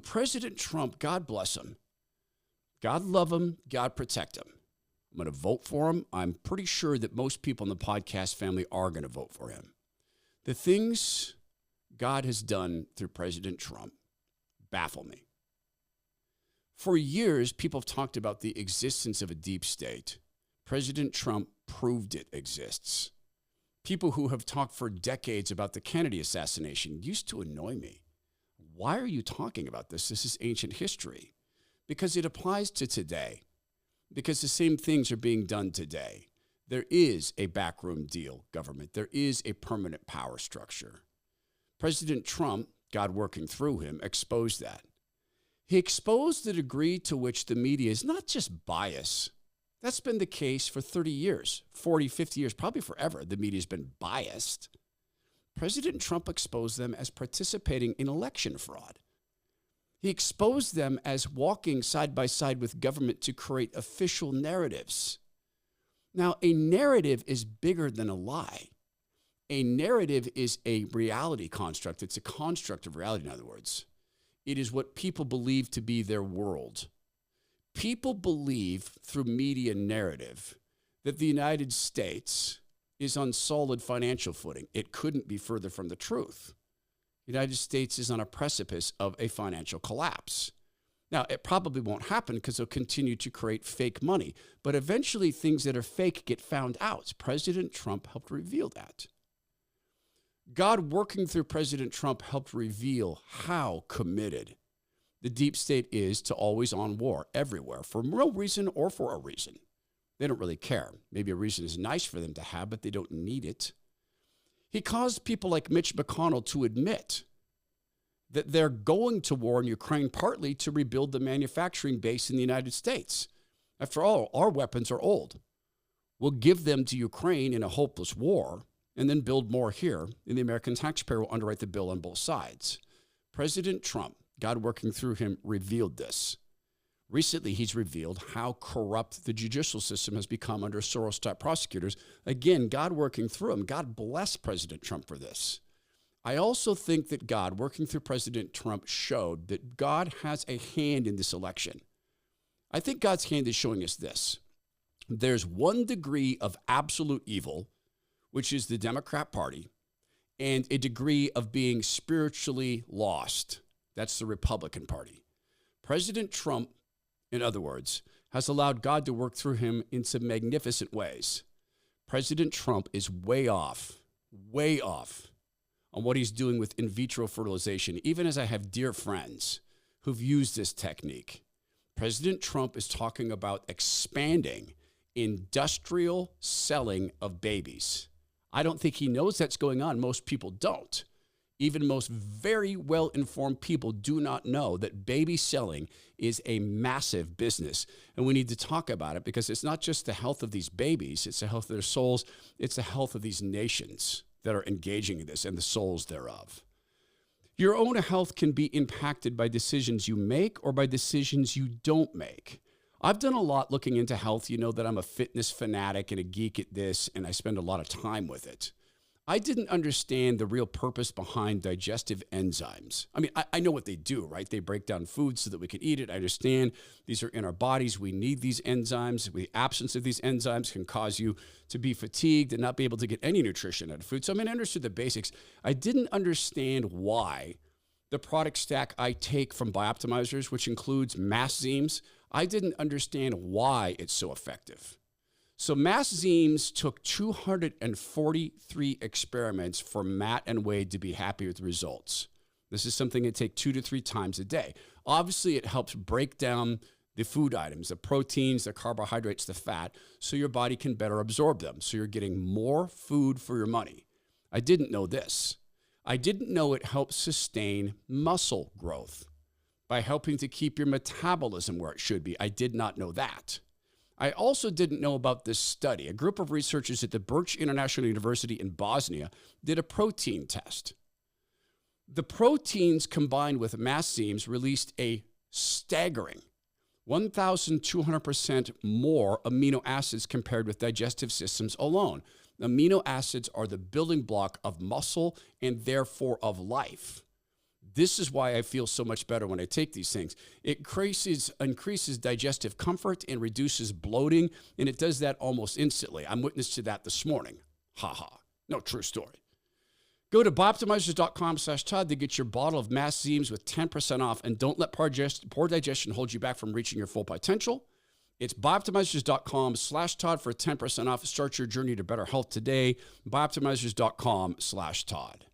President Trump, God bless him. God love him. God protect him. I'm going to vote for him. I'm pretty sure that most people in the podcast family are going to vote for him. The things God has done through President Trump baffle me. For years, people have talked about the existence of a deep state. President Trump proved it exists. People who have talked for decades about the Kennedy assassination used to annoy me. Why are you talking about this? This is ancient history. Because it applies to today. Because the same things are being done today. There is a backroom deal government. There is a permanent power structure. President Trump, God working through him, exposed that. He exposed the degree to which the media is not just bias. That's been the case for 30 years, 40, 50 years, probably forever. The media's been biased. President Trump exposed them as participating in election fraud. He exposed them as walking side by side with government to create official narratives. Now, a narrative is bigger than a lie. A narrative is a reality construct. It's a construct of reality, in other words. It is what people believe to be their world. People believe through media narrative that the United States is on solid financial footing. It couldn't be further from the truth. The United States is on a precipice of a financial collapse. Now, it probably won't happen because they'll continue to create fake money. But eventually, things that are fake get found out. President Trump helped reveal that. God working through President Trump helped reveal how committed the deep state is to always on war everywhere for no reason or for a reason. They don't really care. Maybe a reason is nice for them to have, but they don't need it. He caused people like Mitch McConnell to admit that they're going to war in Ukraine partly to rebuild the manufacturing base in the United States. After all, our weapons are old. We'll give them to Ukraine in a hopeless war and then build more here, and the American taxpayer will underwrite the bill on both sides. President Trump, God working through him, revealed this. Recently, he's revealed how corrupt the judicial system has become under Soros-type prosecutors. Again, God working through him. God bless President Trump for this. I also think that God working through President Trump showed that God has a hand in this election. I think God's hand is showing us this. There's one degree of absolute evil, which is the Democrat Party, and a degree of being spiritually lost. That's the Republican Party. President Trump, in other words, has allowed God to work through him in some magnificent ways. President Trump is way off on what he's doing with in vitro fertilization, even as I have dear friends who've used this technique. President Trump is talking about expanding industrial selling of babies. I don't think he knows that's going on. Most people don't. Even most very well-informed people do not know that baby selling is a massive business. And we need to talk about it because it's not just the health of these babies, it's the health of their souls, it's the health of these nations that are engaging in this and the souls thereof. Your own health can be impacted by decisions you make or by decisions you don't make. I've done a lot looking into health. You know that I'm a fitness fanatic and a geek at this, and I spend a lot of time with it. I didn't understand the real purpose behind digestive enzymes. I mean, I know what they do, right? They break down food so that we can eat it. I understand these are in our bodies. We need these enzymes. The absence of these enzymes can cause you to be fatigued and not be able to get any nutrition out of food. So, I understood the basics. I didn't understand why the product stack I take from Bioptimizers, which includes Masszymes, I didn't understand why it's so effective. So Masszymes took 243 experiments for Matt and Wade to be happy with the results. This is something that takes 2 to 3 times a day. Obviously, it helps break down the food items, the proteins, the carbohydrates, the fat, so your body can better absorb them. So you're getting more food for your money. I didn't know this. I didn't know it helps sustain muscle growth by helping to keep your metabolism where it should be. I did not know that. I also didn't know about this study. A group of researchers at the Birch International University in Bosnia did a protein test. The proteins combined with Masszymes released a staggering 1,200% more amino acids compared with digestive systems alone. Amino acids are the building block of muscle and therefore of life. This is why I feel so much better when I take these things. It increases digestive comfort and reduces bloating, and it does that almost instantly. I'm witness to that this morning. Ha ha. No, true story. Go to bioptimizers.com/Todd to get your bottle of Mass Zeams with 10% off, and don't let poor digestion hold you back from reaching your full potential. It's bioptimizers.com/Todd for 10% off. Start your journey to better health today. Bioptimizers.com/Todd.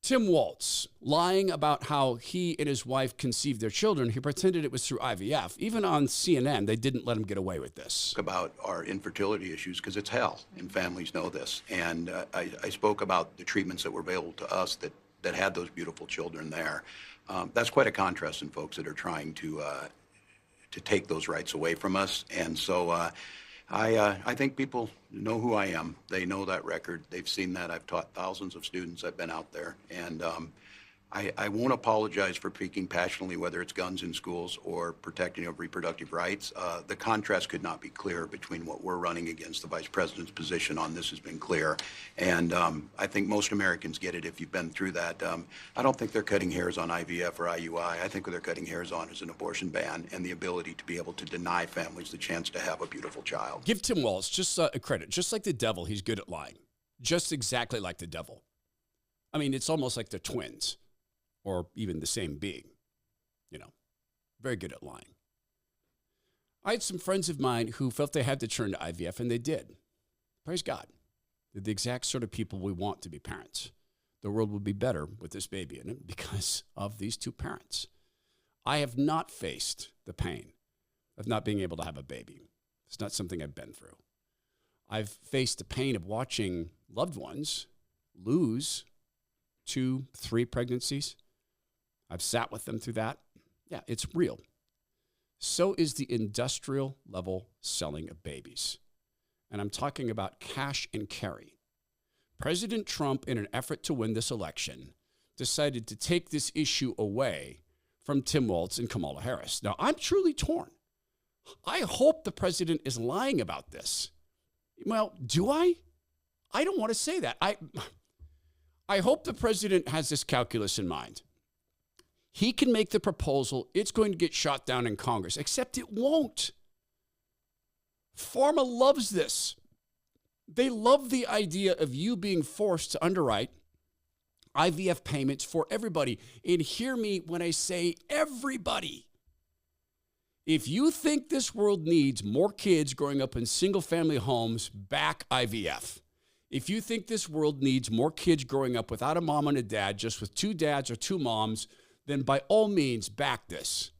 Tim Walz, lying about how he and his wife conceived their children. He pretended it was through IVF. Even on CNN, they didn't let him get away with this. About our infertility issues, because it's hell, and families know this. And I spoke about the treatments that were available to us that had those beautiful children there. That's quite a contrast in folks that are trying to take those rights away from us. And so I think people know who I am. They know that record. They've seen that. I've taught thousands of students. I've been out there. And I won't apologize for speaking passionately, whether it's guns in schools or protecting of reproductive rights. The contrast could not be clearer between what we're running against. The Vice President's position on this has been clear. And I think most Americans get it if you've been through that. I don't think they're cutting hairs on IVF or IUI. I think what they're cutting hairs on is an abortion ban and the ability to be able to deny families the chance to have a beautiful child. Give Tim Walz just a credit. Just like the devil, he's good at lying. Just exactly like the devil. I mean, it's almost like they're twins. Or even the same being, very good at lying. I had some friends of mine who felt they had to turn to IVF, and they did. Praise God. They're the exact sort of people we want to be parents. The world would be better with this baby in it because of these two parents. I have not faced the pain of not being able to have a baby. It's not something I've been through. I've faced the pain of watching loved ones lose 2, 3 pregnancies. I've sat with them through that. Yeah, it's real. So is the industrial level selling of babies. And I'm talking about cash and carry. President Trump, in an effort to win this election, decided to take this issue away from Tim Walz and Kamala Harris. Now, I'm truly torn. I hope the president is lying about this. Well, do I? I don't want to say that. I hope the president has this calculus in mind. He can make the proposal. It's going to get shot down in Congress, except it won't. Pharma loves this. They love the idea of you being forced to underwrite IVF payments for everybody. And hear me when I say everybody. If you think this world needs more kids growing up in single-family homes, back IVF. If you think this world needs more kids growing up without a mom and a dad, just with 2 dads or 2 moms, then by all means, back this.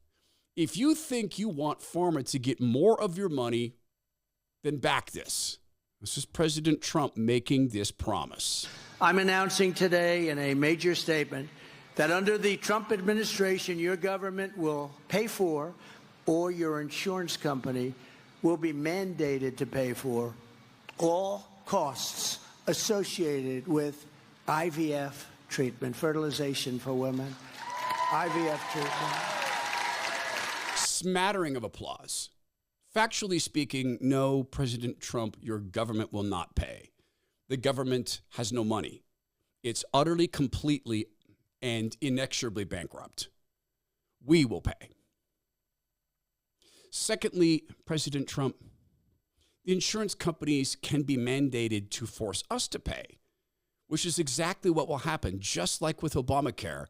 If you think you want pharma to get more of your money, then back this. This is President Trump making this promise. I'm announcing today in a major statement that under the Trump administration, your government will pay for, or your insurance company will be mandated to pay for, all costs associated with IVF treatment, fertilization for women. IVF treatment. Smattering of applause. Factually speaking, no, President Trump, your government will not pay. The government has no money. It's utterly, completely, and inexorably bankrupt. We will pay. Secondly, President Trump, the insurance companies can be mandated to force us to pay, which is exactly what will happen, just like with Obamacare.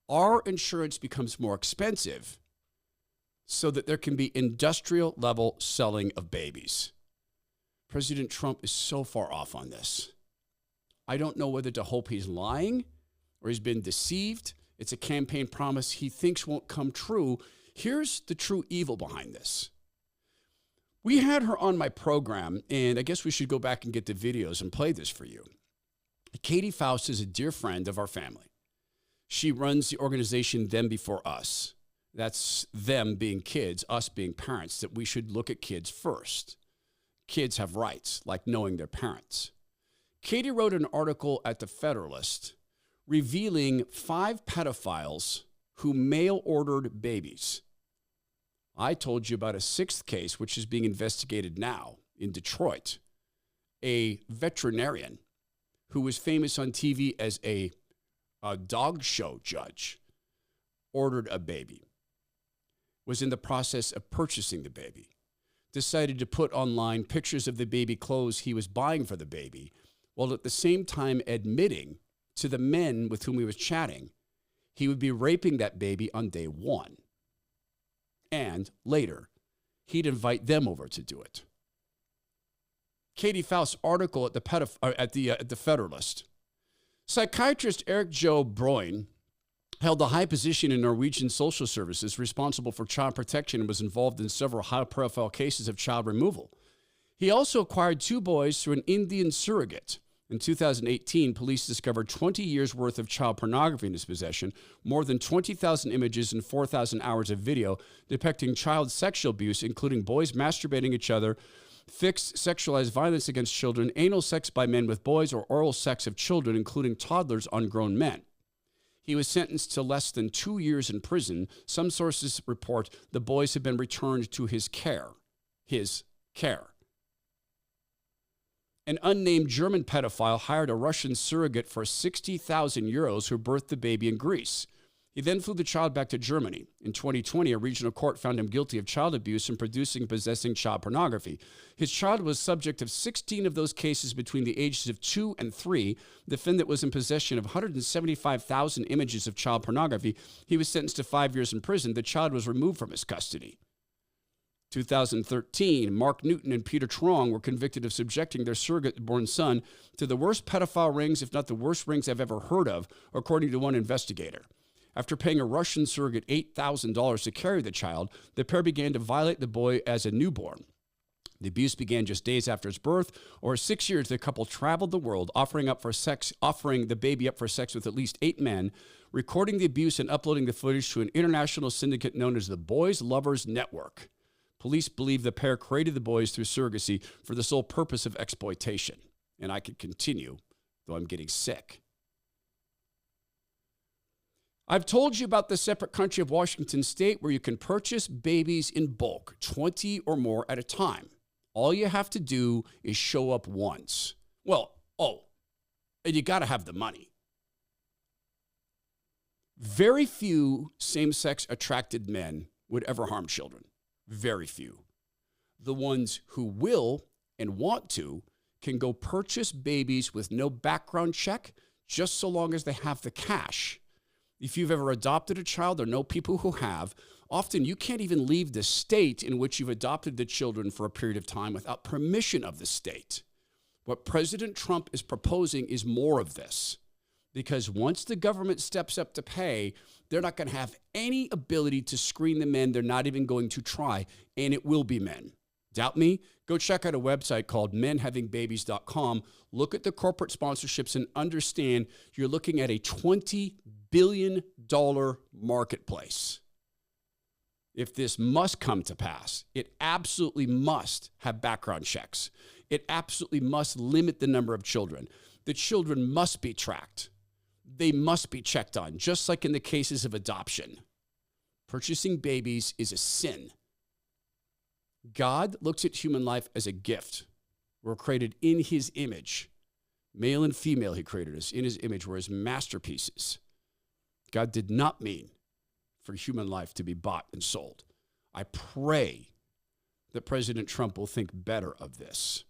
Our insurance becomes more expensive so that there can be industrial level selling of babies. President Trump is so far off on this. I don't know whether to hope he's lying or he's been deceived. It's a campaign promise he thinks won't come true. Here's the true evil behind this. We had her on my program, and I guess we should go back and get the videos and play this for you. Katie Faust is a dear friend of our family. She runs the organization Them Before Us. That's them being kids, us being parents, that we should look at kids first. Kids have rights, like knowing their parents. Katie wrote an article at The Federalist revealing 5 pedophiles who mail-ordered babies. I told you about a 6th case, which is being investigated now in Detroit. A veterinarian who was famous on TV as a a dog show judge, ordered a baby, was in the process of purchasing the baby, decided to put online pictures of the baby clothes he was buying for the baby, while at the same time admitting to the men with whom he was chatting he would be raping that baby on day one. And later, he'd invite them over to do it. Katie Faust's article at the Federalist. Psychiatrist Eric Jo Broin held a high position in Norwegian social services, responsible for child protection, and was involved in several high-profile cases of child removal. He also acquired 2 boys through an Indian surrogate. In 2018, police discovered 20 years' worth of child pornography in his possession, more than 20,000 images and 4,000 hours of video depicting child sexual abuse, including boys masturbating each other, fixed sexualized violence against children, anal sex by men with boys, or oral sex of children, including toddlers, on grown men. He was sentenced to less than 2 years in prison. Some sources report the boys have been returned to his care. His care. An unnamed German pedophile hired a Russian surrogate for 60,000 euros who birthed the baby in Greece. He then flew the child back to Germany. In 2020, a regional court found him guilty of child abuse and producing and possessing child pornography. His child was subject of 16 of those cases between the ages of 2 and 3. The defendant was in possession of 175,000 images of child pornography. He was sentenced to 5 years in prison. The child was removed from his custody. 2013, Mark Newton and Peter Trong were convicted of subjecting their surrogate-born son to the worst pedophile rings, if not the worst rings I've ever heard of, according to one investigator. After paying a Russian surrogate $8,000 to carry the child, the pair began to violate the boy as a newborn. The abuse began just days after his birth. Over 6 years, the couple traveled the world, offering the baby up for sex with at least 8 men, recording the abuse and uploading the footage to an international syndicate known as the Boys Lovers Network. Police believe the pair created the boys through surrogacy for the sole purpose of exploitation. And I could continue, though I'm getting sick. I've told you about the separate country of Washington State where you can purchase babies in bulk, 20 or more at a time. All you have to do is show up once. And you got to have the money. Very few same-sex attracted men would ever harm children. Very few. The ones who will and want to can go purchase babies with no background check, just so long as they have the cash. If you've ever adopted a child or know people who have, often you can't even leave the state in which you've adopted the children for a period of time without permission of the state. What President Trump is proposing is more of this, because once the government steps up to pay, they're not going to have any ability to screen the men. They're not even going to try, and it will be men. Doubt me? Go check out a website called menhavingbabies.com. Look at the corporate sponsorships and understand you're looking at a $20 billion marketplace. If this must come to pass, it absolutely must have background checks. It absolutely must limit the number of children. The children must be tracked. They must be checked on, just like in the cases of adoption. Purchasing babies is a sin. God looks at human life as a gift. We're created in his image. Male and female, he created us in his image. We're his masterpieces. God did not mean for human life to be bought and sold. I pray that President Trump will think better of this.